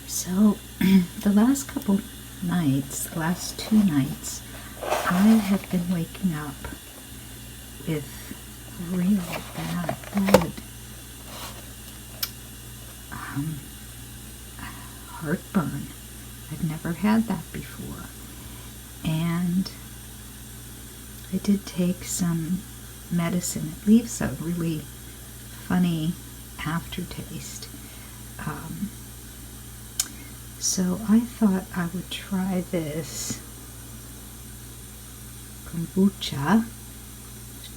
So the last couple nights, the last 2 nights, I have been waking up with real bad heartburn. I've never had that before. And I did take some medicine. It leaves a really funny aftertaste. So I thought I would try this kombucha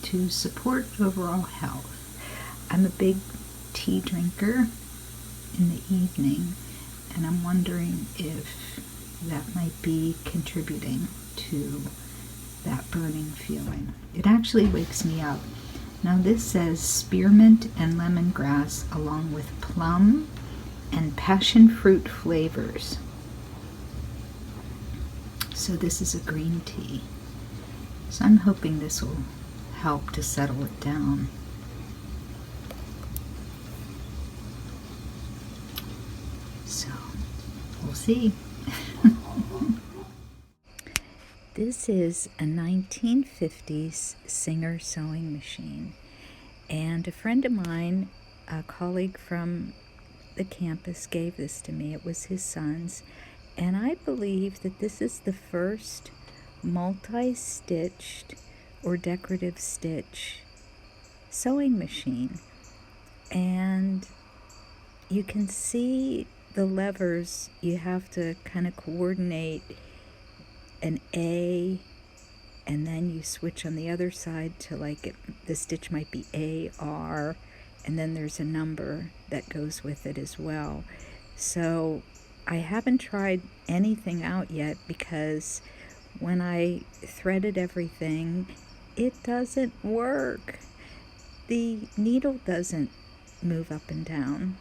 to support overall health. I'm a big tea drinker in the evening, and I'm wondering if that might be contributing to that burning feeling. It actually wakes me up. Now this says spearmint and lemongrass along with plum and passion fruit flavors. So this is a green tea. So I'm hoping this will help to settle it down. So we'll see. This is a 1950s Singer sewing machine, and a friend of mine, a colleague from the campus, gave this to me. It was his son's, and I believe that this is the first multi-stitched or decorative stitch sewing machine. And you can see the levers. You have to kind of coordinate an A, and then you switch on the other side to the stitch might be AR, and then there's a number that goes with it as well. So I haven't tried anything out yet, because when I threaded everything, it doesn't work. The needle doesn't move up and down.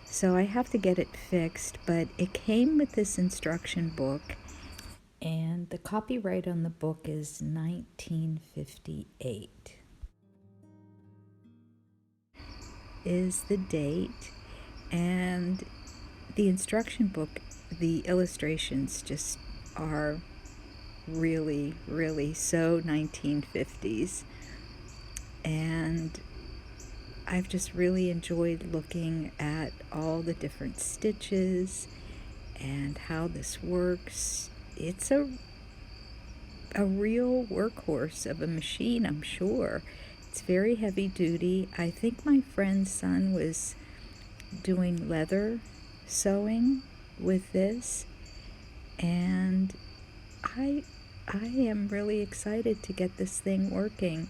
So I have to get it fixed, but it came with this instruction book, and the copyright on the book is 1958. Is the date, and the instruction book, the illustrations just are really, really so 1950s, and I've just really enjoyed looking at all the different stitches and how this works. It's a real workhorse of a machine, I'm sure. It's very heavy duty. I think my friend's son was doing leather sewing with this, and I am really excited to get this thing working.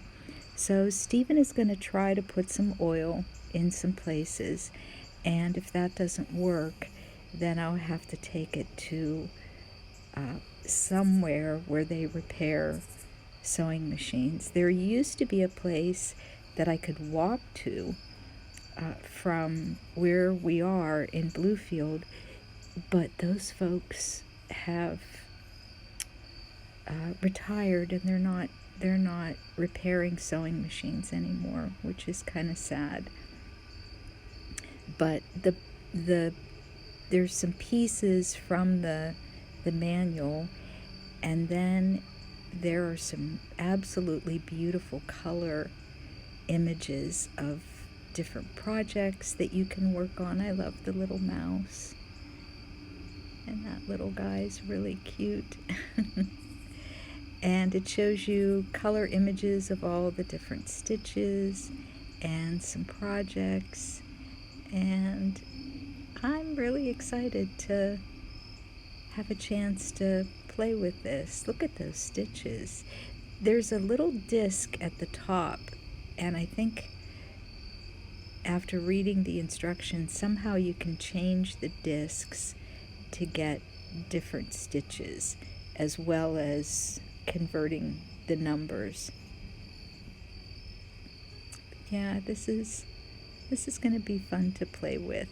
So Stephen is going to try to put some oil in some places, and if that doesn't work, then I'll have to take it to somewhere where they repair sewing machines. There used to be a place that I could walk to from where we are in Bluefield, but those folks have retired, and they're not repairing sewing machines anymore, which is kind of sad. But there's some pieces from the manual, and then there are some absolutely beautiful color images of different projects that you can work on. I love the little mouse, and that little guy's really cute. And it shows you color images of all the different stitches and some projects, and I'm really excited to have a chance to play play with this. Look at those stitches. There's a little disc at the top, and I think after reading the instructions, somehow you can change the discs to get different stitches, as well as converting the numbers. Yeah, this is going to be fun to play with.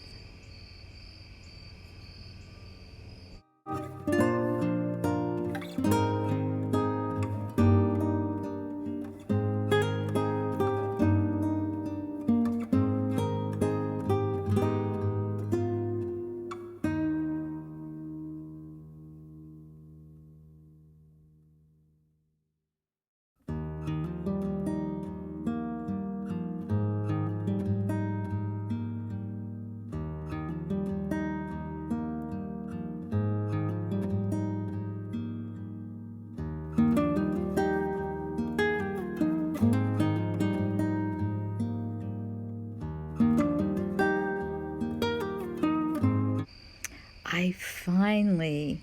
I finally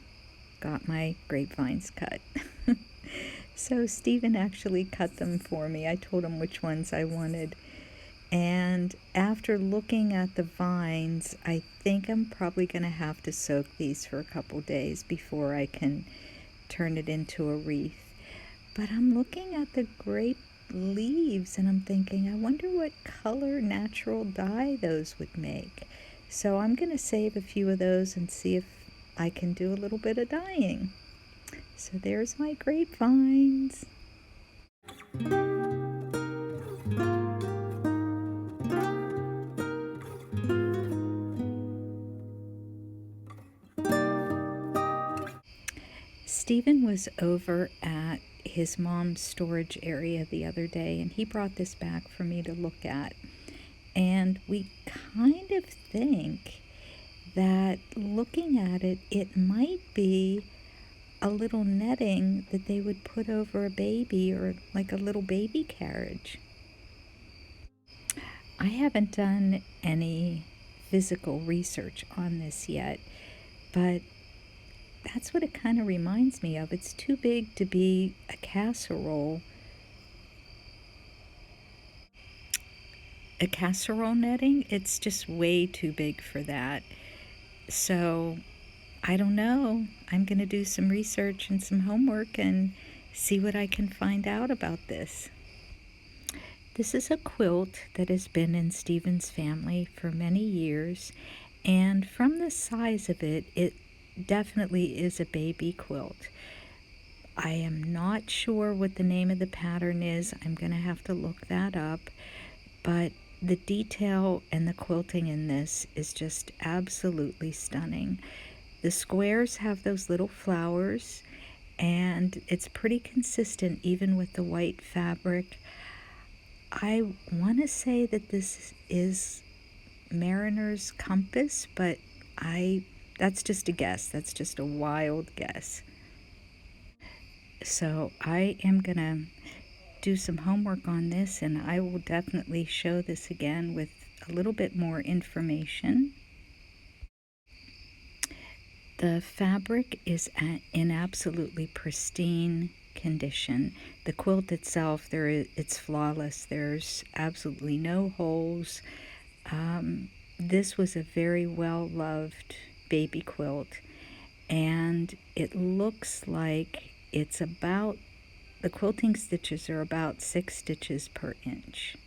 got my grapevines cut. So Stephen actually cut them for me. I told him which ones I wanted. And after looking at the vines, I think I'm probably going to have to soak these for a couple days before I can turn it into a wreath. But I'm looking at the grape leaves and I'm thinking, I wonder what color natural dye those would make. So I'm going to save a few of those and see if I can do a little bit of dyeing. So there's my grapevines. Stephen was over at his mom's storage area the other day and he brought this back for me to look at. And we kind of think that looking at it, it might be a little netting that they would put over a baby, or like a little baby carriage. I haven't done any physical research on this yet, but that's what it kind of reminds me of. It's too big to be a casserole. A casserole netting, it's just way too big for that. So I don't know. I'm going to do some research and some homework and see what I can find out about this. This is a quilt that has been in Stephen's family for many years, and from the size of it, it definitely is a baby quilt. I am not sure what the name of the pattern is. I'm going to have to look that up, but the detail and the quilting in this is just absolutely stunning. The squares have those little flowers, and it's pretty consistent even with the white fabric. I want to say that this is Mariner's Compass, but that's just a guess. That's just a wild guess. So I am going to do some homework on this, and I will definitely show this again with a little bit more information. The fabric is in absolutely pristine condition. The quilt itself, it's flawless. There's absolutely no holes. This was a very well-loved baby quilt, and it looks like the quilting stitches are about 6 stitches per inch.